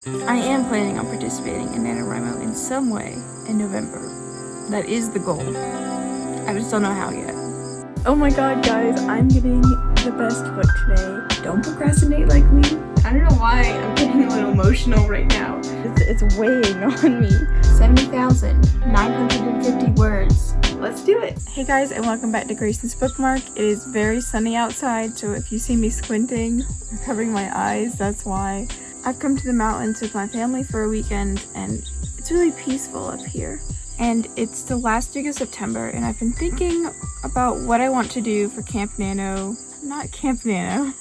I am planning on participating in NaNoWriMo in some way in November. That is the goal. I just don't know how yet. Oh my god, guys, I'm getting the best book today. Don't procrastinate like me. I don't know why I'm getting a little emotional right now. It's weighing on me. 70,950 words. Let's do it. Hey guys, and welcome back to Grayson's Bookmark. It is very sunny outside, so if you see me squinting or covering my eyes, that's why. I've come to the mountains with my family for a weekend, and it's really peaceful up here. And it's the last week of September, and I've been thinking about what I want to do for Camp Nano, not Camp Nano,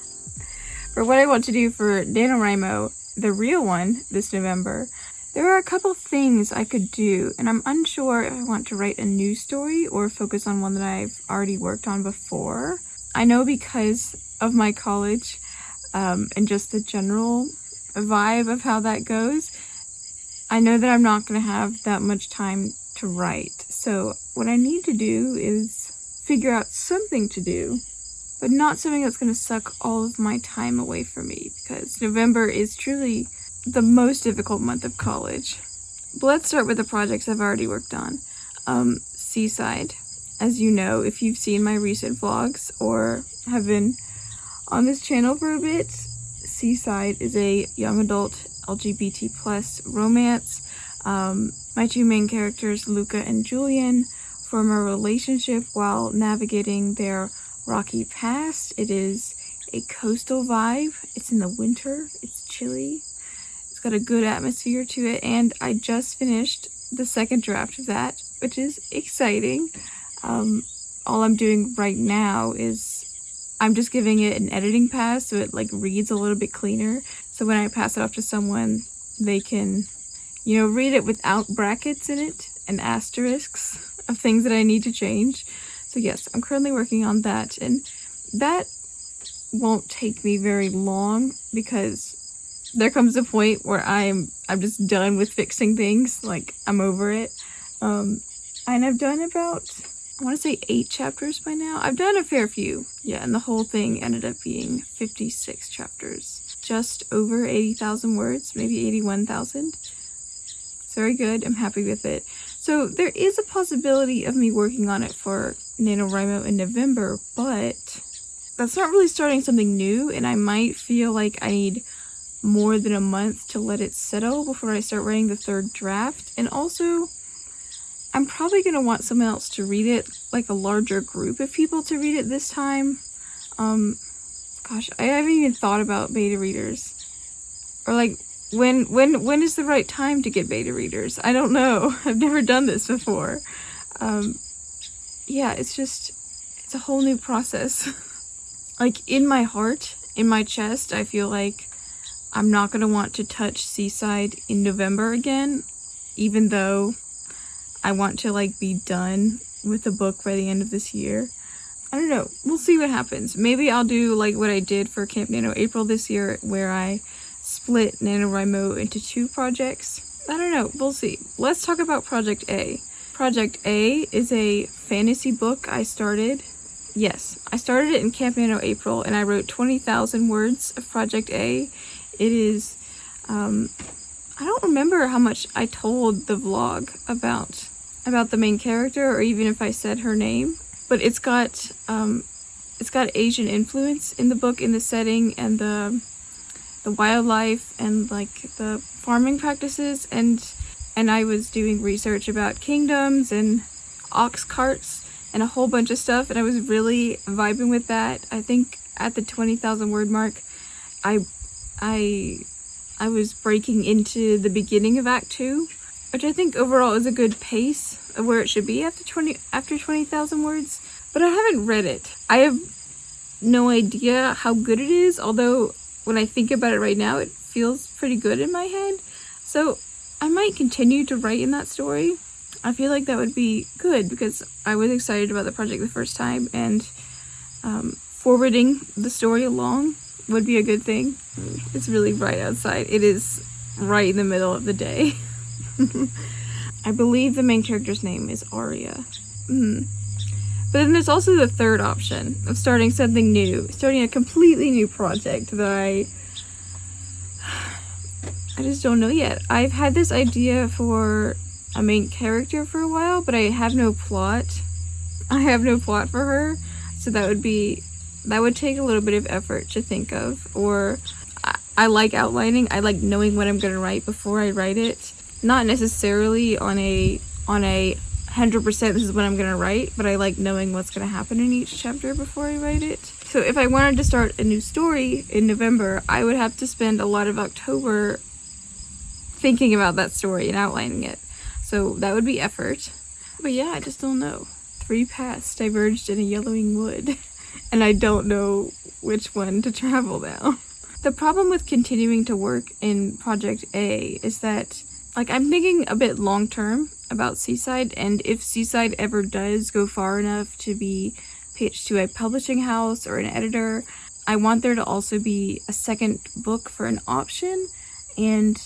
for what I want to do for NaNoWriMo, the real one, this November. There are a couple things I could do, and I'm unsure if I want to write a new story or focus on one that I've already worked on before. I know because of my college and just the general vibe of how that goes, I know that I'm not going to have that much time to write. So what I need to do is figure out something to do, but not something that's going to suck all of my time away from me, because November is truly the most difficult month of college. But let's start with the projects I've already worked on. Seaside. As you know, if you've seen my recent vlogs or have been on this channel for a bit, Seaside is a young adult LGBT plus romance. My two main characters, Luca and Julian, form a relationship while navigating their rocky past. It is a coastal vibe. It's in the winter. It's chilly. It's got a good atmosphere to it, and I just finished the second draft of that, which is exciting. All I'm doing right now is I'm just giving it an editing pass so it like reads a little bit cleaner. So when I pass it off to someone, they can, read it without brackets in it and asterisks of things that I need to change. So yes, I'm currently working on that, and that won't take me very long because there comes a point where I'm just done with fixing things. Like, I'm over it. And I've done about, I want to say 8 chapters by now. I've done a fair few. Yeah, and the whole thing ended up being 56 chapters. Just over 80,000 words, maybe 81,000. It's very good. I'm happy with it. So there is a possibility of me working on it for NaNoWriMo in November, but that's not really starting something new, and I might feel like I need more than a month to let it settle before I start writing the third draft. And also, I'm probably going to want someone else to read it, like a larger group of people to read it this time. Gosh, I haven't even thought about beta readers. Or like, when is the right time to get beta readers? I don't know. I've never done this before. Yeah, it's a whole new process. Like, in my heart, in my chest, I feel like I'm not going to want to touch Seaside in November again, even though I want to like be done with the book by the end of this year. I don't know. We'll see what happens. Maybe I'll do like what I did for Camp Nano April this year, where I split NaNoWriMo into 2 projects. I don't know. We'll see. Let's talk about Project A. Project A is a fantasy book I started. Yes, I started it in Camp Nano April, and I wrote 20,000 words of Project A. It is, I don't remember how much I told the vlog about the main character, or even if I said her name, but it's got Asian influence in the book, in the setting, and the wildlife, and like the farming practices, and I was doing research about kingdoms and ox carts and a whole bunch of stuff, and I was really vibing with that. I think at the 20,000 word mark, I was breaking into the beginning of Act 2, which I think overall is a good pace of where it should be after 20,000 words. But I haven't read it. I have no idea how good it is, although when I think about it right now, it feels pretty good in my head. So I might continue to write in that story. I feel like that would be good because I was excited about the project the first time, and forwarding the story along would be a good thing. It's really bright outside. It is right in the middle of the day. I believe the main character's name is Aria. But then there's also the third option of starting something new, starting a completely new project that I just don't know yet. I've had this idea for a main character for a while, but I have no plot. I have no plot for her, so that would take a little bit of effort to think of. Or I like outlining. I like knowing what I'm gonna write before I write it. Not necessarily on a 100% this is what I'm gonna write, but I like knowing what's gonna happen in each chapter before I write it. So if I wanted to start a new story in November, I would have to spend a lot of October thinking about that story and outlining it. So that would be effort. But yeah, I just don't know. 3 paths diverged in a yellowing wood, and I don't know which one to travel now. The problem with continuing to work in Project A is that, like, I'm thinking a bit long term about Seaside, and if Seaside ever does go far enough to be pitched to a publishing house or an editor, I want there to also be a second book for an option, and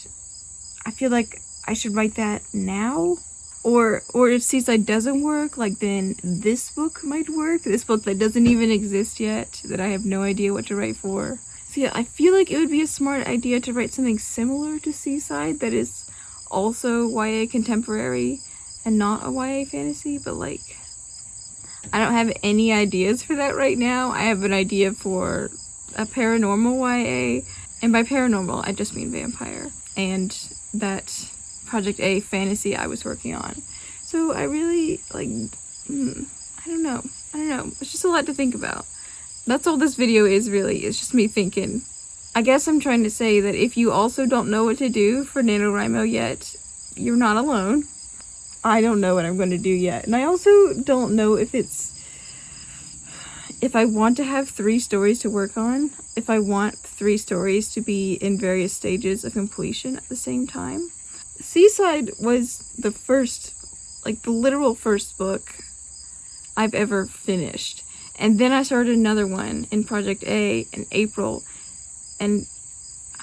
I feel like I should write that now. Or if Seaside doesn't work, like, then this book might work. This book that doesn't even exist yet, that I have no idea what to write for. So yeah, I feel like it would be a smart idea to write something similar to Seaside that is also YA contemporary and not a YA fantasy, but like, I don't have any ideas for that right now. I have an idea for a paranormal YA, and by paranormal, I just mean vampire, and that Project A fantasy I was working on. So I really, like, I don't know. It's just a lot to think about. That's all this video is, really. It's just me thinking. I guess I'm trying to say that if you also don't know what to do for NaNoWriMo yet, you're not alone. I don't know what I'm going to do yet. And I also don't know if I want to have 3 stories to work on, if I want 3 stories to be in various stages of completion at the same time. Seaside was the first, like, the literal first book I've ever finished. And then I started another one in Project A in April. And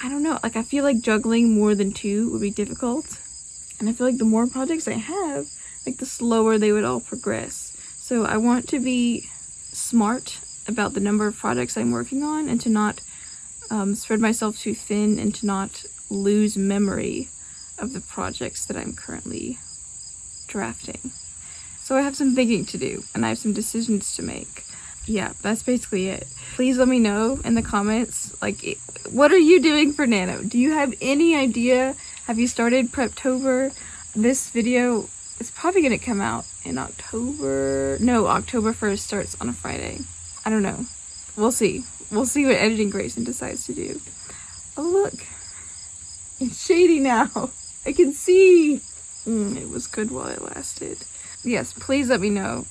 I don't know, like, I feel like juggling more than 2 would be difficult. And I feel like the more projects I have, like, the slower they would all progress. So I want to be smart about the number of projects I'm working on, and to not spread myself too thin, and to not lose memory of the projects that I'm currently drafting. So I have some thinking to do, and I have some decisions to make. Yeah, that's basically it. Please let me know in the comments, like, what are you doing for Nano? Do you have any idea? Have you started Preptober? This video is probably going to come out in October. No, October 1st starts on a Friday. I don't know. We'll see. We'll see what editing Grayson decides to do. Oh, look. It's shady now. I can see. It was good while it lasted. Yes, please let me know.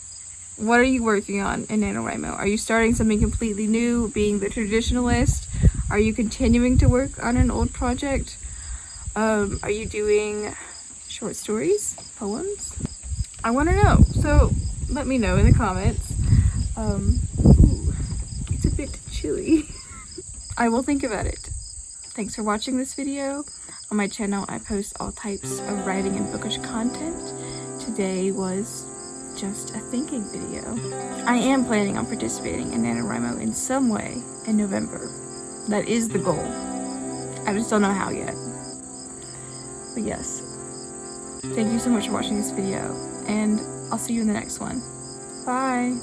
What are you working on in NaNoWriMo? Are you starting something completely new, being the traditionalist? Are you continuing to work on an old project? Are you doing short stories, poems? I want to know. So let me know in the comments. Ooh, it's a bit chilly. I will think about it. Thanks for watching this video. On my channel, I post all types of writing and bookish content. Today was just a thinking video. I am planning on participating in NaNoWriMo in some way in November. That is the goal. I just don't know how yet. But yes, thank you so much for watching this video, and I'll see you in the next one. Bye!